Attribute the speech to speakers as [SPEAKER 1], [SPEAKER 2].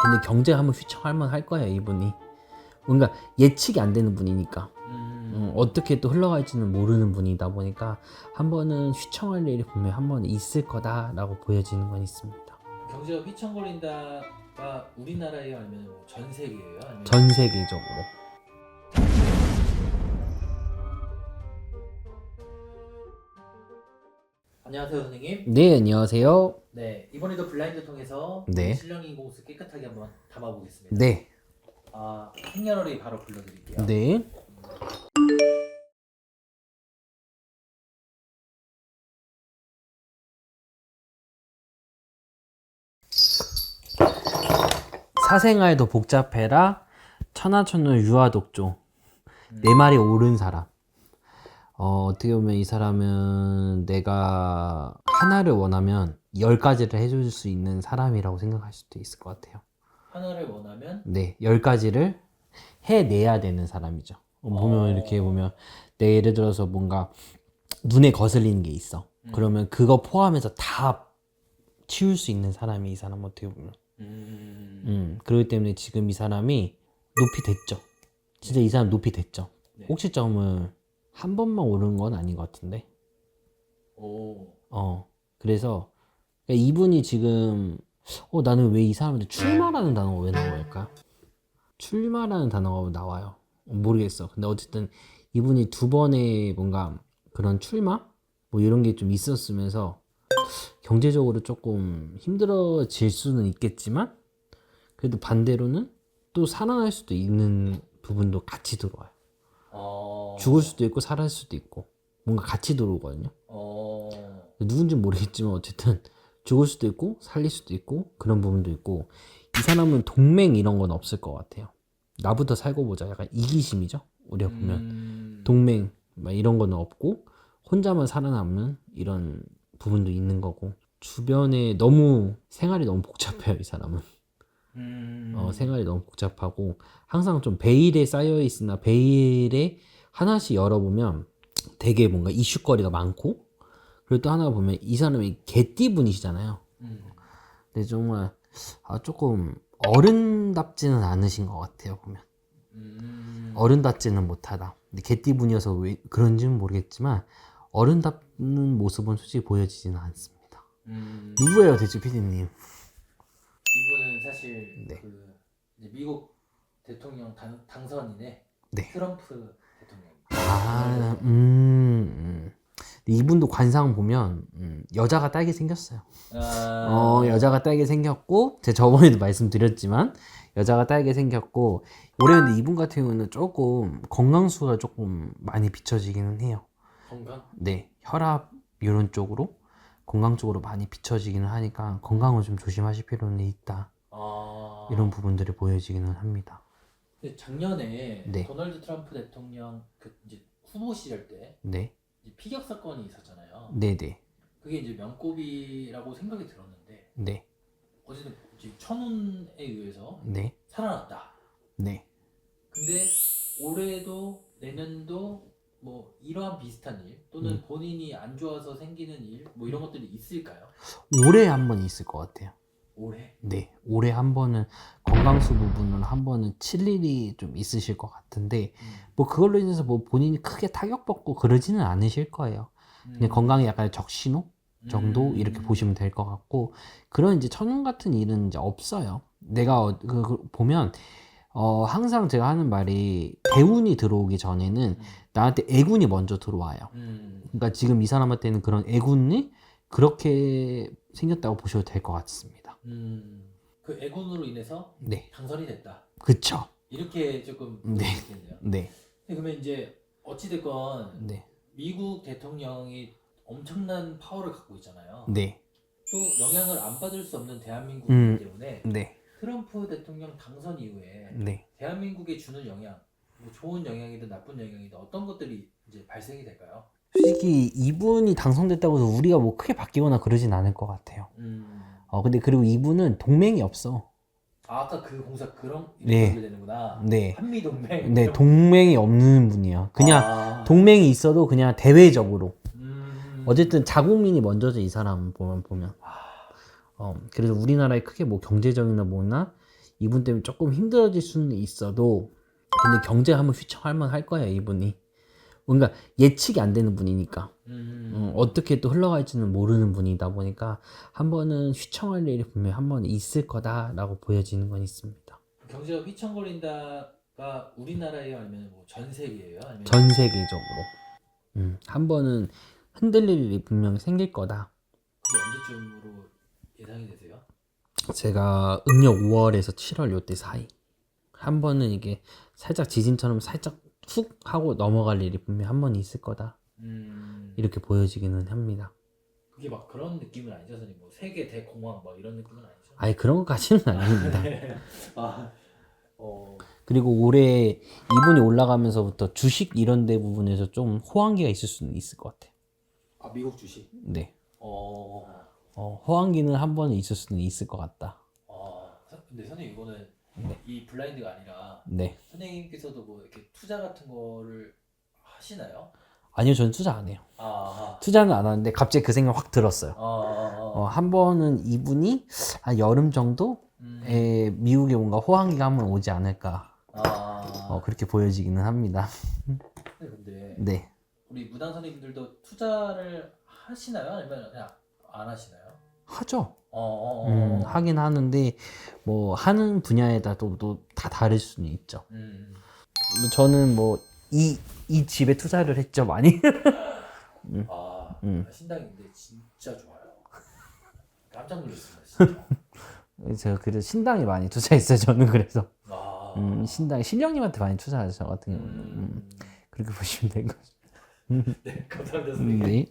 [SPEAKER 1] 근데 경제 한번 휘청할 만할 거야 이분이. 뭔가 예측이 안 되는 분이니까. 어떻게 또 흘러갈지는 모르는 분이다 보니까 한 번은 휘청할 일이 분명히 한 번은 있을 거다라고 보여지는 건 있습니다.
[SPEAKER 2] 경제가 휘청거린다가 우리나라예요, 아니면 전 세계예요? 아니면
[SPEAKER 1] 전 세계적으로.
[SPEAKER 2] 안녕하세요, 선생님.
[SPEAKER 1] 네, 안녕하세요.
[SPEAKER 2] 네, 이번에도 블라인드 통해서
[SPEAKER 1] 네.
[SPEAKER 2] 신령인 공수 깨끗하게 한번 담아보겠습니다.
[SPEAKER 1] 네.
[SPEAKER 2] 생년월일 바로 불러드릴게요.
[SPEAKER 1] 네. 사생활도 복잡해라. 천하천하 유아독조. 내 말이 옳은 사람. 어떻게 보면 이 사람은 내가 하나를 원하면 10가지를 해줄 수 있는 사람이라고 생각할 수도 있을 것 같아요.
[SPEAKER 2] 하나를 원하면
[SPEAKER 1] 네, 10가지를 해내야 되는 사람이죠. 보면 이렇게 보면 내 예를 들어서 뭔가 눈에 거슬리는 게 있어. 그러면 그거 포함해서 다 치울 수 있는 사람이 이 사람 어떻게 보면. 그렇기 때문에 지금 이 사람이 높이 됐죠. 진짜 이 사람 높이 됐죠.
[SPEAKER 2] 네.
[SPEAKER 1] 혹시 점을 한 번만 오른 건 아닌 것 같은데. 그래서 이분이 지금 나는 왜 이 사람한테 출마라는 단어가 왜 나온 걸까? 출마라는 단어가 나와요. 모르겠어. 근데 어쨌든 이분이 두 번의 뭔가 그런 출마? 뭐 이런 게 좀 있었으면서 경제적으로 조금 힘들어질 수는 있겠지만 그래도 반대로는 또 살아날 수도 있는 부분도 같이 들어와요. 죽을 수도 있고 살아날 수도 있고 뭔가 같이 들어오거든요. 누군지 모르겠지만 어쨌든 죽을 수도 있고 살릴 수도 있고 그런 부분도 있고 이 사람은 동맹 이런 건 없을 것 같아요. 나부터 살고 보자. 약간 이기심이죠. 우리가 보면 동맹 막 이런 거는 없고 혼자만 살아남는 이런 부분도 있는 거고 주변에 너무 생활이 너무 복잡해요. 이 사람은. 생활이 너무 복잡하고 항상 좀 베일에 쌓여 있으나 베일에 하나씩 열어보면 되게 뭔가 이슈거리가 많고 그리고 또 하나 보면 이 사람이 개띠분이시잖아요. 근데 정말 조금 어른답지는 않으신 것 같아요. 보면 어른답지는 못하다. 근데 개띠분이어서 왜 그런지는 모르겠지만 어른답는 모습은 솔직히 보여지지는 않습니다. 누구예요 대체 PD님?
[SPEAKER 2] 이분은 사실
[SPEAKER 1] 네.
[SPEAKER 2] 이제 미국 대통령 당선인의
[SPEAKER 1] 네.
[SPEAKER 2] 트럼프 대통령입니다.
[SPEAKER 1] 이분도 관상 보면 여자가 딸게 생겼어요. 여자가 딸게 생겼고 제가 저번에도 말씀드렸지만 여자가 딸게 생겼고 올해 근데 이분 같은 경우는 조금 건강수가 조금 많이 비춰지기는 해요.
[SPEAKER 2] 건강?
[SPEAKER 1] 네, 혈압 이런 쪽으로 건강 쪽으로 많이 비춰지기는 하니까 건강을 좀 조심하실 필요는 있다. 이런 부분들이 보여지기는 합니다.
[SPEAKER 2] 근데 작년에
[SPEAKER 1] 네.
[SPEAKER 2] 도널드 트럼프 대통령 이제 후보 시절 때
[SPEAKER 1] 네,
[SPEAKER 2] 이제 피격 사건이 있었잖아요.
[SPEAKER 1] 네네,
[SPEAKER 2] 그게 이제 명곡이라고 생각이 들었는데
[SPEAKER 1] 네,
[SPEAKER 2] 어쨌든 지금 천운에 의해서
[SPEAKER 1] 네,
[SPEAKER 2] 살아났다.
[SPEAKER 1] 네.
[SPEAKER 2] 근데 올해도 내년도 뭐 이러한 비슷한 일 또는 본인이 안 좋아서 생기는 일 뭐 이런 것들이 있을까요?
[SPEAKER 1] 올해 한 번 있을 것 같아요.
[SPEAKER 2] 올해?
[SPEAKER 1] 네, 올해 한 번은 건강수 부분은 한 번은 칠 일이 좀 있으실 것 같은데 뭐 그걸로 인해서 뭐 본인이 크게 타격받고 그러지는 않으실 거예요. 그냥 건강에 약간 적신호 정도 이렇게 보시면 될 것 같고 그런 이제 천운 같은 일은 이제 없어요. 내가 보면 항상 제가 하는 말이 대운이 들어오기 전에는 나한테 애군이 먼저 들어와요. 그러니까 지금 이 사람한테는 그런 애군이 그렇게 생겼다고 보셔도 될 것 같습니다.
[SPEAKER 2] 그 애군으로 인해서
[SPEAKER 1] 네,
[SPEAKER 2] 당선이 됐다.
[SPEAKER 1] 그쵸.
[SPEAKER 2] 이렇게 조금
[SPEAKER 1] 네.
[SPEAKER 2] 있겠네요.
[SPEAKER 1] 네,
[SPEAKER 2] 그러면 이제 어찌됐건
[SPEAKER 1] 네,
[SPEAKER 2] 미국 대통령이 엄청난 파워를 갖고 있잖아요.
[SPEAKER 1] 네,
[SPEAKER 2] 또 영향을 안 받을 수 없는 대한민국이기 때문에
[SPEAKER 1] 네,
[SPEAKER 2] 트럼프 대통령 당선 이후에
[SPEAKER 1] 네.
[SPEAKER 2] 대한민국에 주는 영향, 뭐 좋은 영향이든 나쁜 영향이든 어떤 것들이 이제 발생이 될까요?
[SPEAKER 1] 솔직히 이분이 당선됐다고 해서 우리가 뭐 크게 바뀌거나 그러진 않을 것 같아요. 근데 그리고 이분은 동맹이 없어.
[SPEAKER 2] 아까 그 공사 그런
[SPEAKER 1] 네.
[SPEAKER 2] 이렇게 되는구나.
[SPEAKER 1] 네.
[SPEAKER 2] 한미 동맹.
[SPEAKER 1] 네, 동맹이 없는 분이야. 그냥 동맹이 있어도 그냥 대외적으로. 어쨌든 자국민이 먼저죠, 이 사람 보면. 그래서 우리나라에 크게 뭐 경제적이나 뭐나 이분 때문에 조금 힘들어질 수는 있어도 근데 경제가 한번 휘청할 만할 거예요 이분이. 뭔가 예측이 안 되는 분이니까 어떻게 또 흘러갈지는 모르는 분이다 보니까 한 번은 휘청할 일이 분명히 한 번 있을 거다라고 보여지는 건 있습니다.
[SPEAKER 2] 경제가 휘청거린다가 우리나라예요, 아니면 뭐 전 세계예요, 아니면
[SPEAKER 1] 전 세계적으로 한 번은 흔들릴 일이 분명히 생길 거다.
[SPEAKER 2] 그게 언제쯤으로 예상이 되세요?
[SPEAKER 1] 제가 음력 5월에서 7월 요때 사이 한 번은 이게 살짝 지진처럼 살짝 훅 하고 넘어갈 일이 분명히 한 번 있을 거다 이렇게 보여지기는 합니다.
[SPEAKER 2] 그게 막 그런 느낌은 아니죠, 선생님? 뭐 세계 대공황 막 이런 느낌은 아니죠?
[SPEAKER 1] 아예 그런 것까지는 아닙니다.
[SPEAKER 2] 아,
[SPEAKER 1] 그리고 올해 이분이 올라가면서부터 주식 이런 데 부분에서 좀 호황기가 있을 수는 있을 것 같아요.
[SPEAKER 2] 아 미국 주식.
[SPEAKER 1] 네. 호황기는 한 번은 있을 수는 있을 것 같다.
[SPEAKER 2] 근데 선생님 이거는 이 블라인드가 아니라
[SPEAKER 1] 네.
[SPEAKER 2] 선생님께서도 뭐 이렇게 투자 같은 거를 하시나요?
[SPEAKER 1] 아니요, 전 투자 안 해요.
[SPEAKER 2] 아,
[SPEAKER 1] 투자는 안 하는데 갑자기 그 생각 확 들었어요.
[SPEAKER 2] 아,
[SPEAKER 1] 한 번은 이분이 한 여름 정도에 미국에 뭔가 호황기가 한 번 오지 않을까. 그렇게 보여지기는 합니다.
[SPEAKER 2] 근데
[SPEAKER 1] 네.
[SPEAKER 2] 우리 무당 선생님들도 투자를 하시나요? 아니면 그냥 안 하시나요?
[SPEAKER 1] 하죠. 하긴 하는데 뭐 하는 분야에 따라 또 다 다를 수는 있죠. 뭐 저는 뭐 이 집에 투자를 했죠 많이.
[SPEAKER 2] 신당인데 진짜 좋아요. 깜짝 놀랐습니다, 진짜.
[SPEAKER 1] 제가 그래서 신당에 많이 투자했어요. 저는 그래서 신당 신령님한테 많이 투자하죠. 저 같은 경우는 그렇게 보시면 될 것 같아요.
[SPEAKER 2] 네, 감사합니다, 선생님.
[SPEAKER 1] 네.